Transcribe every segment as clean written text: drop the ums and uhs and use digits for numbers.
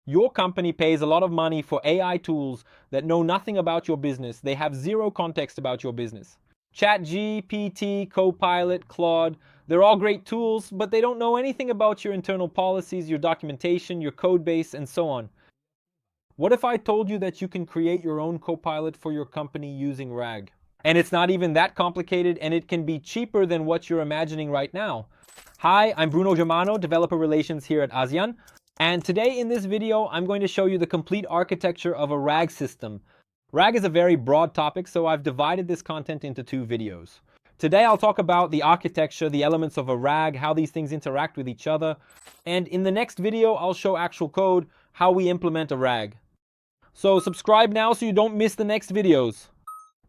Your company pays a lot of money for AI tools that know nothing about your business. They have zero context about your business. ChatGPT, Copilot, Claude, they're all great tools, but they don't know anything about your internal policies, your documentation, your code base, and so on. What if I told you that you can create your own Copilot for your company using RAG? And it's not even that complicated, and it can be cheaper than what you're imagining right now. Hi, I'm Bruno Germano, Developer Relations here at Azion. And today in this video, I'm going to show you the complete architecture of a RAG system. RAG is a very broad topic, so I've divided this content into two videos. Today I'll talk about the architecture, the elements of a RAG, how these things interact with each other. And in the next video, I'll show actual code, how we implement a RAG. So subscribe now so you don't miss the next videos.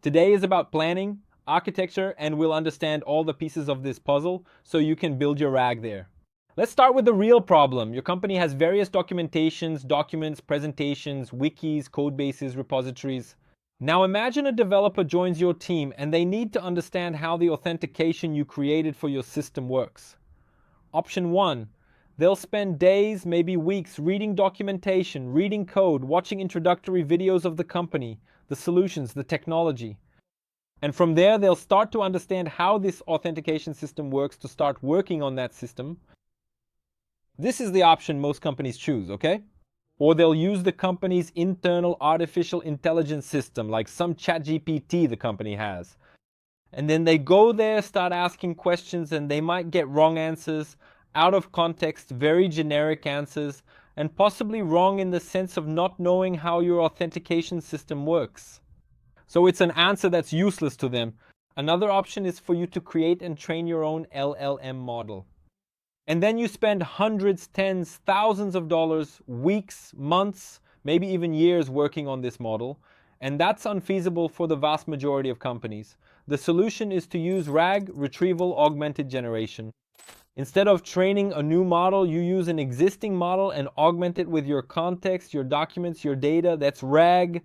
Today is about planning, architecture, and we'll understand all the pieces of this puzzle so you can build your RAG there. Let's start with the real problem. Your company has various documentations, documents, presentations, wikis, codebases, repositories. Now imagine a developer joins your team and they need to understand how the authentication you created for your system works. Option 1. They'll spend days, maybe weeks, reading documentation, reading code, watching introductory videos of the company, the solutions, the technology. And from there, they'll start to understand how this authentication system works to start working on that system. This is the option most companies choose, okay? Or they'll use the company's internal artificial intelligence system, like some ChatGPT the company has. And then they go there, start asking questions, and they might get wrong answers, out of context, very generic answers, and possibly wrong in the sense of not knowing how your authentication system works. So it's an answer that's useless to them. Another option is for you to create and train your own LLM model. And then you spend hundreds, tens, thousands of dollars, weeks, months, maybe even years working on this model. And that's unfeasible for the vast majority of companies. The solution is to use RAG, Retrieval-Augmented Generation. Instead of training a new model, you use an existing model and augment it with your context, your documents, your data. That's RAG.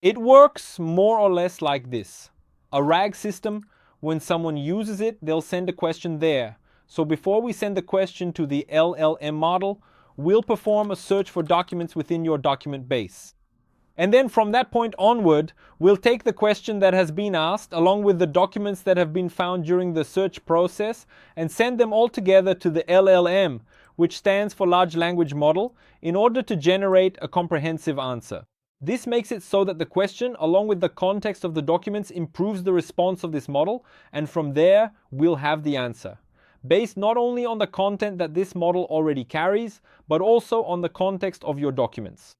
It works more or less like this. A RAG system, when someone uses it, they'll send a question there. So before we send the question to the LLM model, we'll perform a search for documents within your document base. And then from that point onward, we'll take the question that has been asked along with the documents that have been found during the search process and send them all together to the LLM, which stands for Large Language Model, in order to generate a comprehensive answer. This makes it so that the question, along with the context of the documents, improves the response of this model, and from there, we'll have the answer, based not only on the content that this model already carries, but also on the context of your documents.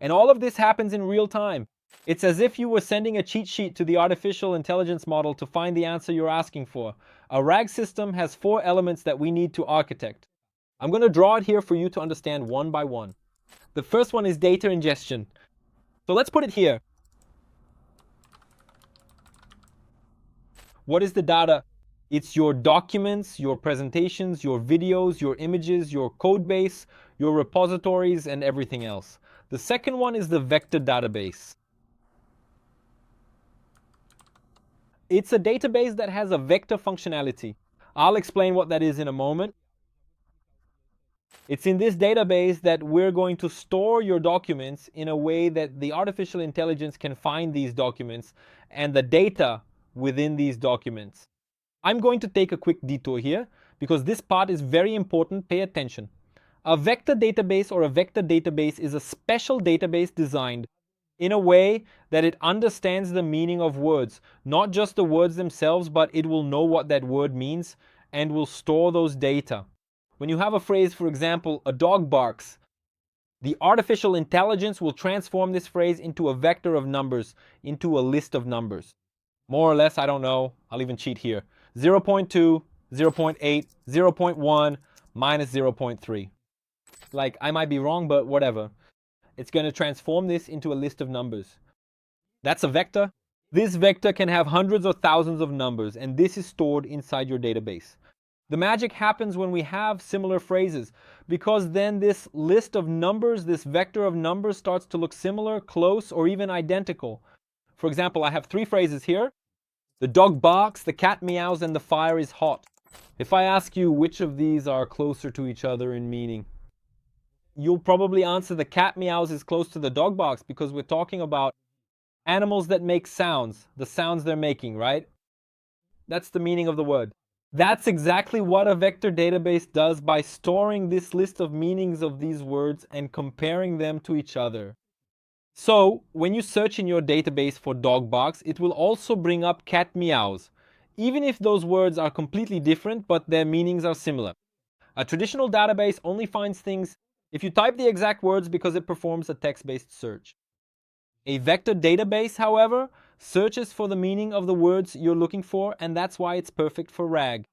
And all of this happens in real time. It's as if you were sending a cheat sheet to the artificial intelligence model to find the answer you're asking for. A RAG system has 4 elements that we need to architect. I'm going to draw it here for you to understand one by one. The first one is data ingestion. So let's put it here. What is the data? It's your documents, your presentations, your videos, your images, your code base, your repositories, and everything else. The second one is the vector database. It's a database that has a vector functionality. I'll explain what that is in a moment. It's in this database that we're going to store your documents in a way that the artificial intelligence can find these documents and the data within these documents. I'm going to take a quick detour here because this part is very important. Pay attention. A vector database or a vector database is a special database designed in a way that it understands the meaning of words, not just the words themselves, but it will know what that word means and will store those data. When you have a phrase, for example, a dog barks, the artificial intelligence will transform this phrase into a vector of numbers, into a list of numbers. More or less, I don't know, I'll even cheat here. 0.2, 0.8, 0.1, minus 0.3. Like, I might be wrong, but whatever. It's going to transform this into a list of numbers. That's a vector. This vector can have hundreds or thousands of numbers, and this is stored inside your database. The magic happens when we have similar phrases, because then this list of numbers, this vector of numbers starts to look similar, close, or even identical. For example, I have 3 phrases here. The dog barks, the cat meows, and the fire is hot. If I ask you which of these are closer to each other in meaning, you'll probably answer the cat meows is close to the dog barks because we're talking about animals that make sounds, the sounds they're making, right? That's the meaning of the word. That's exactly what a vector database does by storing this list of meanings of these words and comparing them to each other. So, when you search in your database for dog barks, it will also bring up cat meows, even if those words are completely different but their meanings are similar. A traditional database only finds things if you type the exact words because it performs a text-based search. A vector database, however, searches for the meaning of the words you're looking for, and that's why it's perfect for RAG.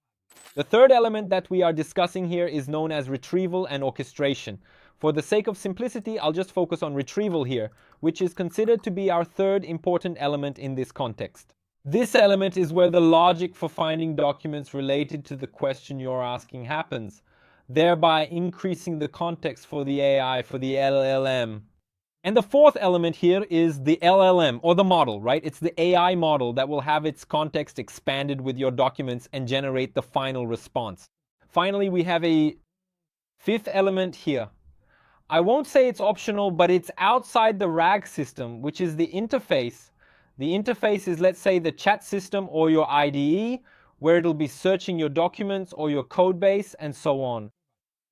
The third element that we are discussing here is known as retrieval and orchestration. For the sake of simplicity, I'll just focus on retrieval here, which is considered to be our third important element in this context. This element is where the logic for finding documents related to the question you're asking happens, thereby increasing the context for the AI, for the LLM. And the fourth element here is the LLM, or the model, right? It's the AI model that will have its context expanded with your documents and generate the final response. Finally, we have a fifth element here. I won't say it's optional, but it's outside the RAG system, which is the interface. The interface is, let's say, the chat system or your IDE, where it'll be searching your documents or your code base and so on.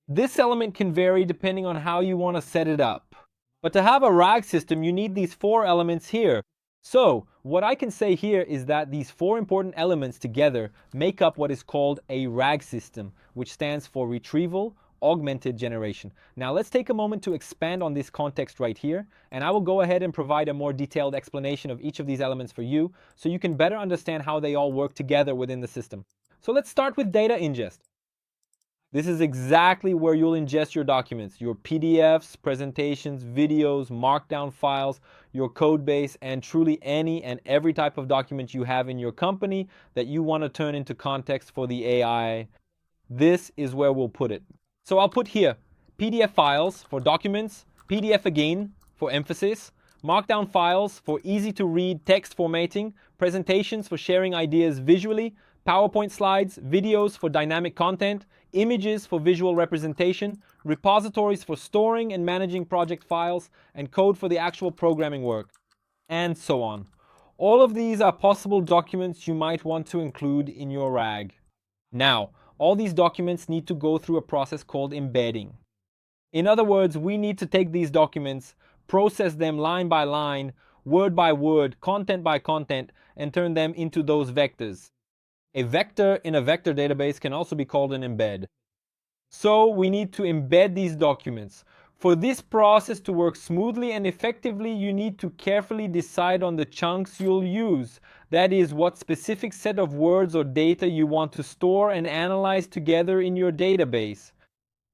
This element can vary depending on how you want to set it up. But to have a RAG system, you need these four elements here. So, what I can say here is that these four important elements together make up what is called a RAG system, which stands for Retrieval-Augmented Generation. Now, let's take a moment to expand on this context right here, and I will go ahead and provide a more detailed explanation of each of these elements for you, so you can better understand how they all work together within the system. So let's start with data ingest. This is exactly where you'll ingest your documents, your PDFs, presentations, videos, markdown files, your code base, and truly any and every type of document you have in your company that you want to turn into context for the AI. This is where we'll put it. So I'll put here PDF files for documents, PDF again for emphasis, markdown files for easy to read text formatting, presentations for sharing ideas visually, PowerPoint slides, videos for dynamic content, images for visual representation, repositories for storing and managing project files, and code for the actual programming work, and so on. All of these are possible documents you might want to include in your RAG. Now, all these documents need to go through a process called embedding. In other words, we need to take these documents, process them line by line, word by word, content by content, and turn them into those vectors. A vector in a vector database can also be called an embed. So we need to embed these documents. For this process to work smoothly and effectively, you need to carefully decide on the chunks you'll use. That is, what specific set of words or data you want to store and analyze together in your database.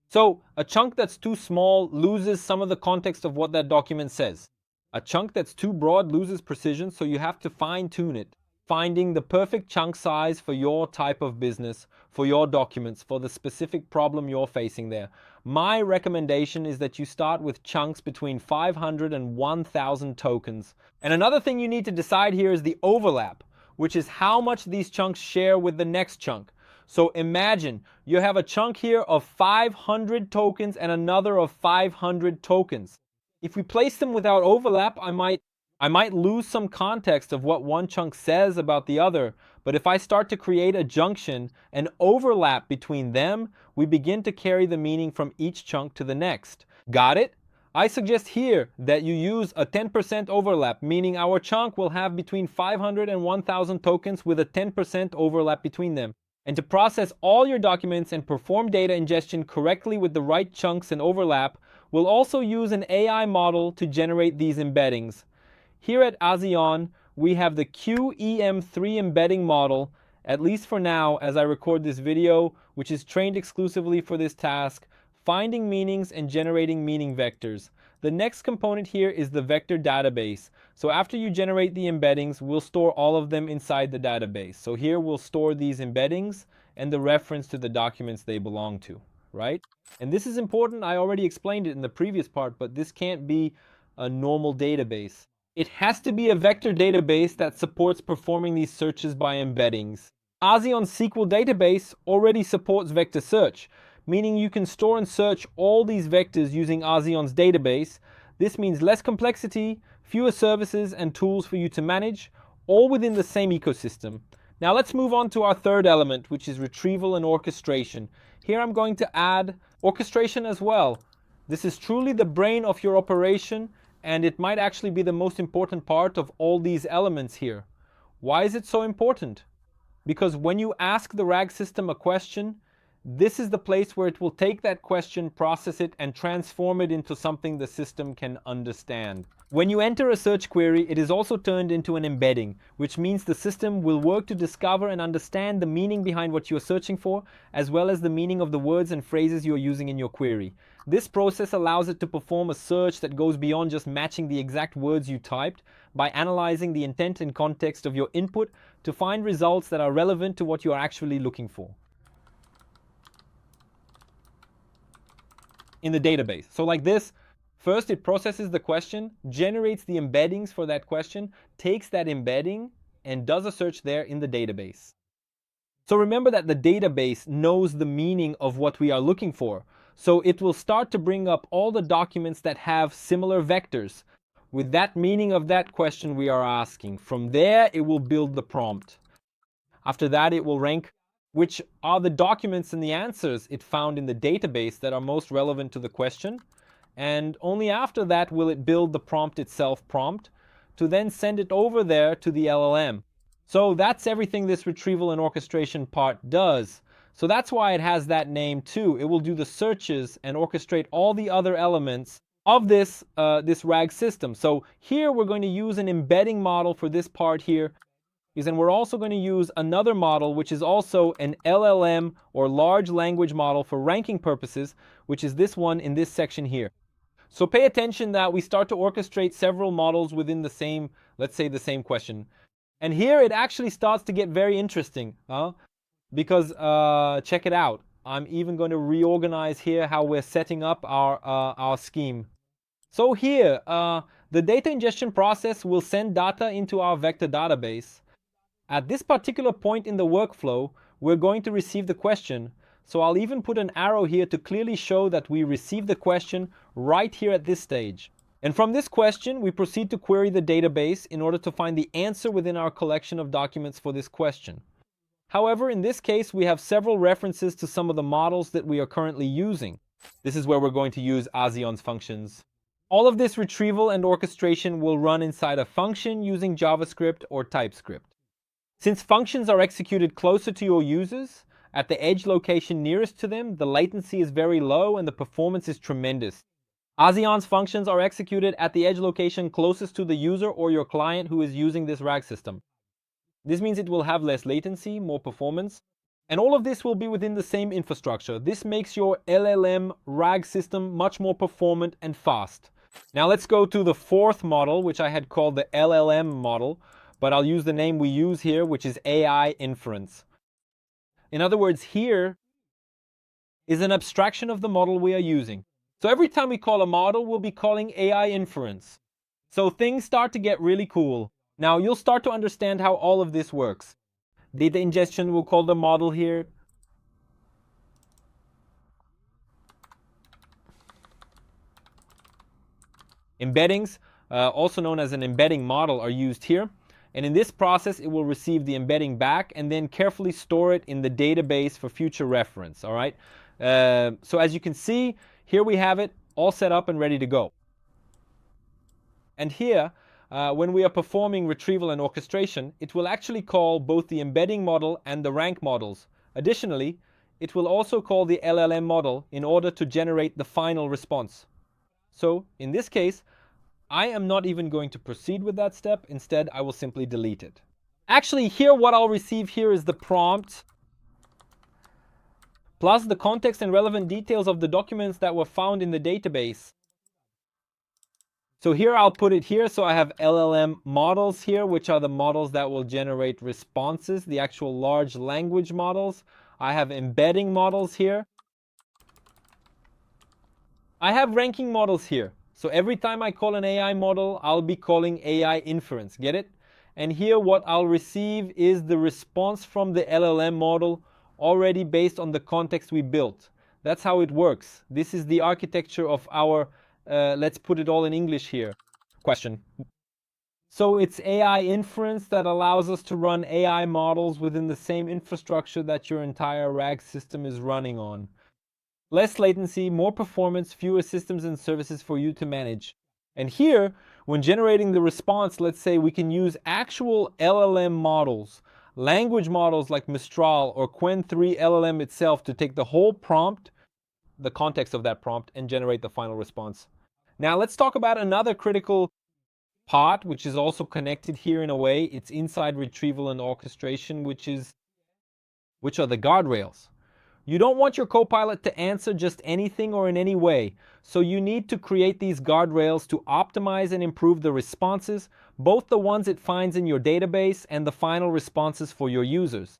So a chunk that's too small loses some of the context of what that document says. A chunk that's too broad loses precision, so you have to fine-tune it. Finding the perfect chunk size for your type of business, for your documents, for the specific problem you're facing there. My recommendation is that you start with chunks between 500 and 1,000 tokens. And another thing you need to decide here is the overlap, which is how much these chunks share with the next chunk. So imagine you have a chunk here of 500 tokens and another of 500 tokens. If we place them without overlap, I might lose some context of what one chunk says about the other, but if I start to create a junction, an overlap between them, we begin to carry the meaning from each chunk to the next. Got it? I suggest here that you use a 10% overlap, meaning our chunk will have between 500 and 1,000 tokens with a 10% overlap between them. And to process all your documents and perform data ingestion correctly with the right chunks and overlap, we'll also use an AI model to generate these embeddings. Here at Azion, we have the QEM3 embedding model, at least for now as I record this video, which is trained exclusively for this task, finding meanings and generating meaning vectors. The next component here is the vector database. So after you generate the embeddings, we'll store all of them inside the database. So here we'll store these embeddings and the reference to the documents they belong to, right? And this is important. I already explained it in the previous part, but this can't be a normal database. It has to be a vector database that supports performing these searches by embeddings. Azion SQL database already supports vector search, meaning you can store and search all these vectors using Azion's database. This means less complexity, fewer services and tools for you to manage, all within the same ecosystem. Now let's move on to our third element, which is retrieval and orchestration. Here I'm going to add orchestration as well. This is truly the brain of your operation, and it might actually be the most important part of all these elements here. Why is it so important? Because when you ask the RAG system a question, this is the place where it will take that question, process it, and transform it into something the system can understand. When you enter a search query, it is also turned into an embedding, which means the system will work to discover and understand the meaning behind what you are searching for, as well as the meaning of the words and phrases you are using in your query. This process allows it to perform a search that goes beyond just matching the exact words you typed by analyzing the intent and context of your input to find results that are relevant to what you are actually looking for in the database. So like this, first it processes the question, generates the embeddings for that question, takes that embedding, and does a search there in the database. So remember that the database knows the meaning of what we are looking for. So it will start to bring up all the documents that have similar vectors with that meaning of that question we are asking. From there, it will build the prompt. After that, it will rank which are the documents and the answers it found in the database that are most relevant to the question. And only after that will it build the prompt itself to then send it over there to the LLM. So that's everything this retrieval and orchestration part does. So that's why it has that name too. It will do the searches and orchestrate all the other elements of this RAG system. So here we're going to use an embedding model for this part here. And we're also going to use another model, which is also an LLM or large language model for ranking purposes, which is this one in this section here. So pay attention that we start to orchestrate several models within the same, let's say the same question. And here it actually starts to get very interesting, because check it out. I'm even going to reorganize here how we're setting up our scheme. So here, the data ingestion process will send data into our vector database. At this particular point in the workflow, we're going to receive the question. So I'll even put an arrow here to clearly show that we receive the question right here at this stage. And from this question, we proceed to query the database in order to find the answer within our collection of documents for this question. However, in this case, we have several references to some of the models that we are currently using. This is where we're going to use Azion's functions. All of this retrieval and orchestration will run inside a function using JavaScript or TypeScript. Since functions are executed closer to your users, at the edge location nearest to them, the latency is very low and the performance is tremendous. Azion's functions are executed at the edge location closest to the user or your client who is using this RAG system. This means it will have less latency, more performance, and all of this will be within the same infrastructure. This makes your LLM RAG system much more performant and fast. Now let's go to the fourth model, which I had called the LLM model, but I'll use the name we use here, which is AI Inference. In other words, here is an abstraction of the model we are using. So every time we call a model, we'll be calling AI Inference. So things start to get really cool. Now you'll start to understand how all of this works. Data ingestion, we'll call the model here. Embeddings, also known as an embedding model, are used here. And in this process, it will receive the embedding back and then carefully store it in the database for future reference, all right? So as you can see, here we have it all set up and ready to go. And here, when we are performing retrieval and orchestration, it will actually call both the embedding model and the rank models. Additionally, it will also call the LLM model in order to generate the final response. So in this case, I am not even going to proceed with that step. Instead, I will simply delete it. Actually, here what I'll receive here is the prompt plus the context and relevant details of the documents that were found in the database. So here I'll put it here. So I have LLM models here, which are the models that will generate responses, the actual large language models. I have embedding models here. I have ranking models here. So every time I call an AI model, I'll be calling AI Inference. Get it? And here what I'll receive is the response from the LLM model already based on the context we built. That's how it works. This is the architecture of our, let's put it all in English here, question. So it's AI inference that allows us to run AI models within the same infrastructure that your entire RAG system is running on. Less latency, more performance, fewer systems and services for you to manage. And here, when generating the response, let's say we can use actual LLM models, language models like Mistral or Qwen 3 LLM itself to take the whole prompt, the context of that prompt, and generate the final response. Now let's talk about another critical part, which is also connected here in a way. It's inside retrieval and orchestration, which are the guardrails. You don't want your copilot to answer just anything or in any way. So you need to create these guardrails to optimize and improve the responses, both the ones it finds in your database and the final responses for your users.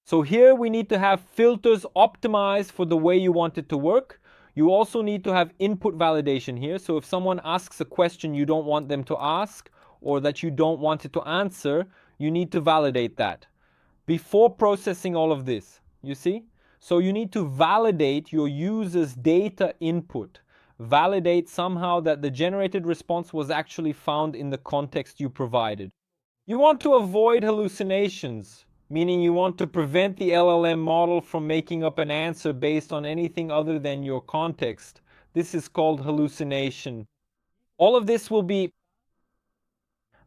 So here we need to have filters optimized for the way you want it to work. You also need to have input validation here. So if someone asks a question you don't want them to ask or that you don't want it to answer, you need to validate that before processing all of this, you see? So you need to validate your user's data input. Validate somehow that the generated response was actually found in the context you provided. You want to avoid hallucinations, meaning you want to prevent the LLM model from making up an answer based on anything other than your context. This is called hallucination. All of this will be,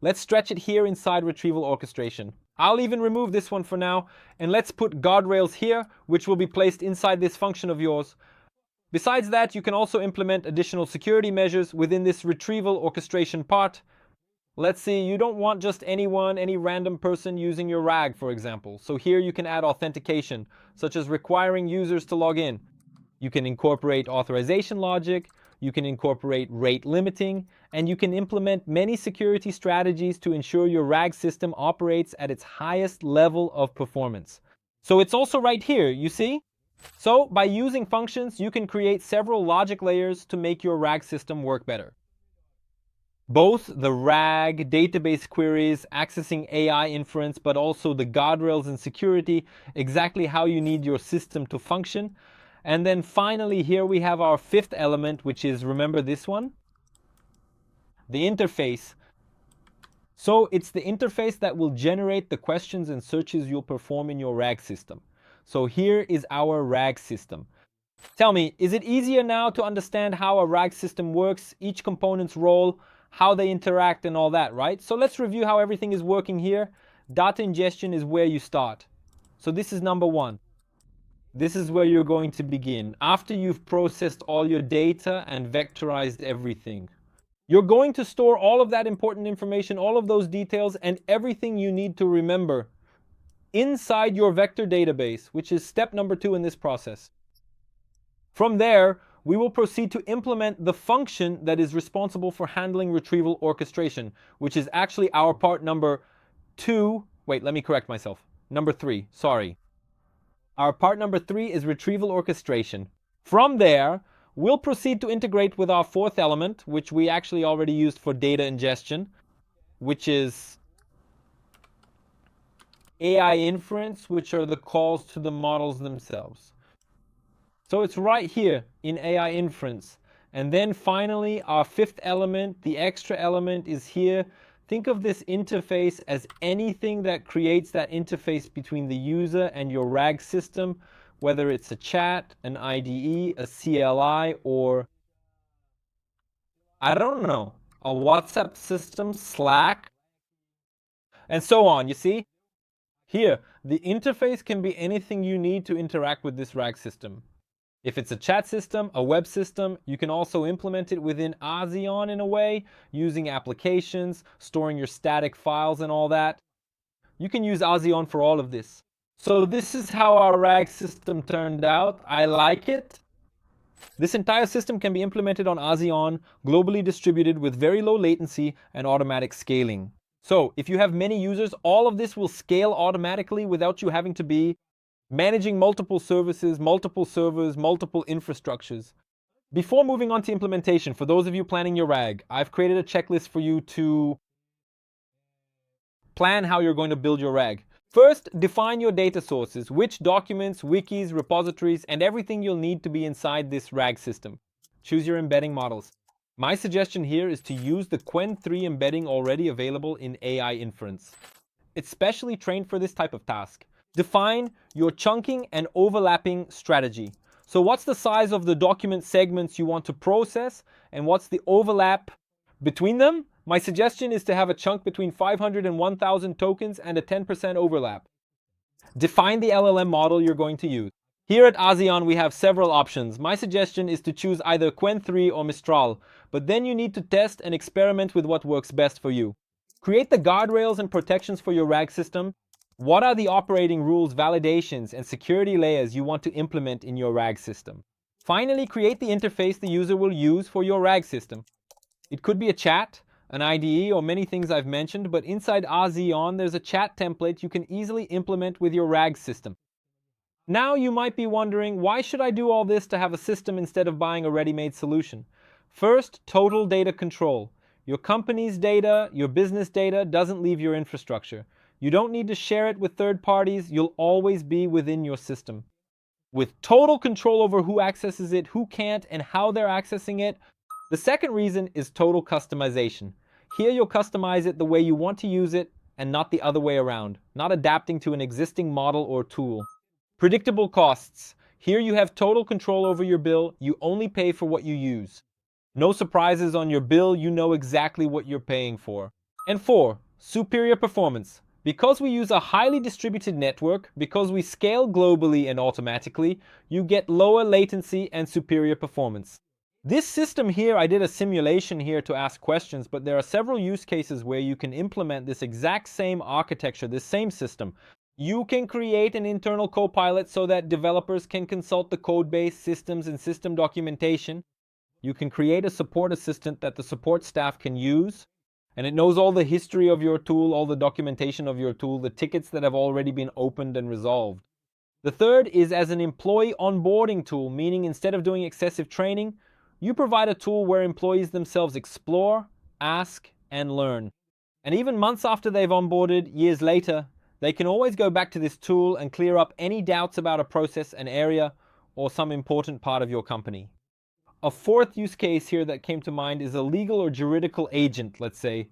let's stretch it here inside retrieval orchestration. I'll even remove this one for now, and let's put guardrails here, which will be placed inside this function of yours. Besides that, you can also implement additional security measures within this retrieval orchestration part. Let's see, you don't want just anyone, any random person using your RAG, for example. So here you can add authentication, such as requiring users to log in. You can incorporate authorization logic, you can incorporate rate limiting, and you can implement many security strategies to ensure your RAG system operates at its highest level of performance. So it's also right here, you see? So by using functions, you can create several logic layers to make your RAG system work better. Both the RAG, database queries, accessing AI inference, but also the guardrails and security, exactly how you need your system to function. And then finally, here we have our fifth element, which is, remember this one? The interface. So it's the interface that will generate the questions and searches you'll perform in your RAG system. So here is our RAG system. Tell me, is it easier now to understand how a RAG system works, each component's role, how they interact and all that, right? So let's review how everything is working here. Data ingestion is where you start. So this is number one. This is where you're going to begin, after you've processed all your data and vectorized everything. You're going to store all of that important information, all of those details, and everything you need to remember inside your vector database, which is step number 2 in this process. From there, we will proceed to implement the function that is responsible for handling retrieval orchestration, which is actually our part number 2. Wait, let me correct myself. Number 3, sorry. Our part number 3 is retrieval orchestration. From there, we'll proceed to integrate with our fourth element, which we actually already used for data ingestion, which is AI inference, which are the calls to the models themselves. So it's right here in AI inference. And then finally, our fifth element, the extra element, is here. Think of this interface as anything that creates that interface between the user and your RAG system, whether it's a chat, an IDE, a CLI, or, I don't know, a WhatsApp system, Slack, and so on, you see? Here, the interface can be anything you need to interact with this RAG system. If it's a chat system, a web system, you can also implement it within Azion in a way, using applications, storing your static files and all that. You can use Azion for all of this. So this is how our RAG system turned out. I like it. This entire system can be implemented on Azion, globally distributed with very low latency and automatic scaling. So if you have many users, all of this will scale automatically without you having to be managing multiple services, multiple servers, multiple infrastructures. Before moving on to implementation, for those of you planning your RAG, I've created a checklist for you to plan how you're going to build your RAG. First, define your data sources, which documents, wikis, repositories, and everything you'll need to be inside this RAG system. Choose your embedding models. My suggestion here is to use the Qwen 3 embedding already available in AI Inference. It's specially trained for this type of task. Define your chunking and overlapping strategy. So what's the size of the document segments you want to process, and what's the overlap between them? My suggestion is to have a chunk between 500 and 1,000 tokens and a 10% overlap. Define the LLM model you're going to use. Here at Azion, we have several options. My suggestion is to choose either Qwen 3 or Mistral, but then you need to test and experiment with what works best for you. Create the guardrails and protections for your RAG system. What are the operating rules, validations, and security layers you want to implement in your RAG system? Finally, create the interface the user will use for your RAG system. It could be a chat, an IDE, or many things I've mentioned, but inside Azion, there's a chat template you can easily implement with your RAG system. Now you might be wondering, why should I do all this to have a system instead of buying a ready-made solution? First, total data control. Your company's data, your business data, doesn't leave your infrastructure. You don't need to share it with third parties. You'll always be within your system. With total control over who accesses it, who can't, and how they're accessing it. The second reason is total customization. Here you'll customize it the way you want to use it and not the other way around, not adapting to an existing model or tool. Predictable costs. Here you have total control over your bill. You only pay for what you use. No surprises on your bill. You know exactly what you're paying for. And 4, superior performance. Because we use a highly distributed network, because we scale globally and automatically, you get lower latency and superior performance. This system here, I did a simulation here to ask questions, but there are several use cases where you can implement this exact same architecture, this same system. You can create an internal copilot so that developers can consult the code base, systems, and system documentation. You can create a support assistant that the support staff can use, and it knows all the history of your tool, all the documentation of your tool, the tickets that have already been opened and resolved. The third is as an employee onboarding tool, meaning instead of doing excessive training, you provide a tool where employees themselves explore, ask, and learn. And even months after they've onboarded, years later, they can always go back to this tool and clear up any doubts about a process, an area, or some important part of your company. A fourth use case here that came to mind is a legal or juridical agent, let's say,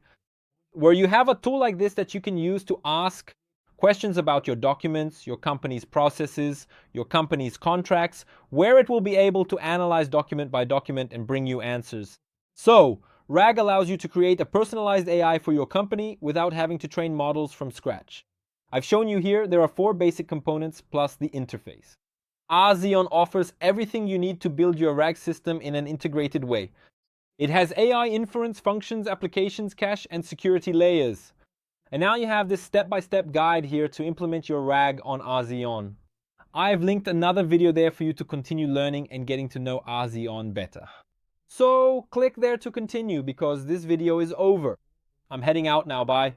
where you have a tool like this that you can use to ask questions about your documents, your company's processes, your company's contracts, where it will be able to analyze document by document and bring you answers. So, RAG allows you to create a personalized AI for your company without having to train models from scratch. I've shown you here there are 4 basic components plus the interface. Azion offers everything you need to build your RAG system in an integrated way. It has AI inference functions, applications, cache, and security layers. And now you have this step-by-step guide here to implement your RAG on Azion. I've linked another video there for you to continue learning and getting to know Azion better. So click there to continue because this video is over. I'm heading out now, bye.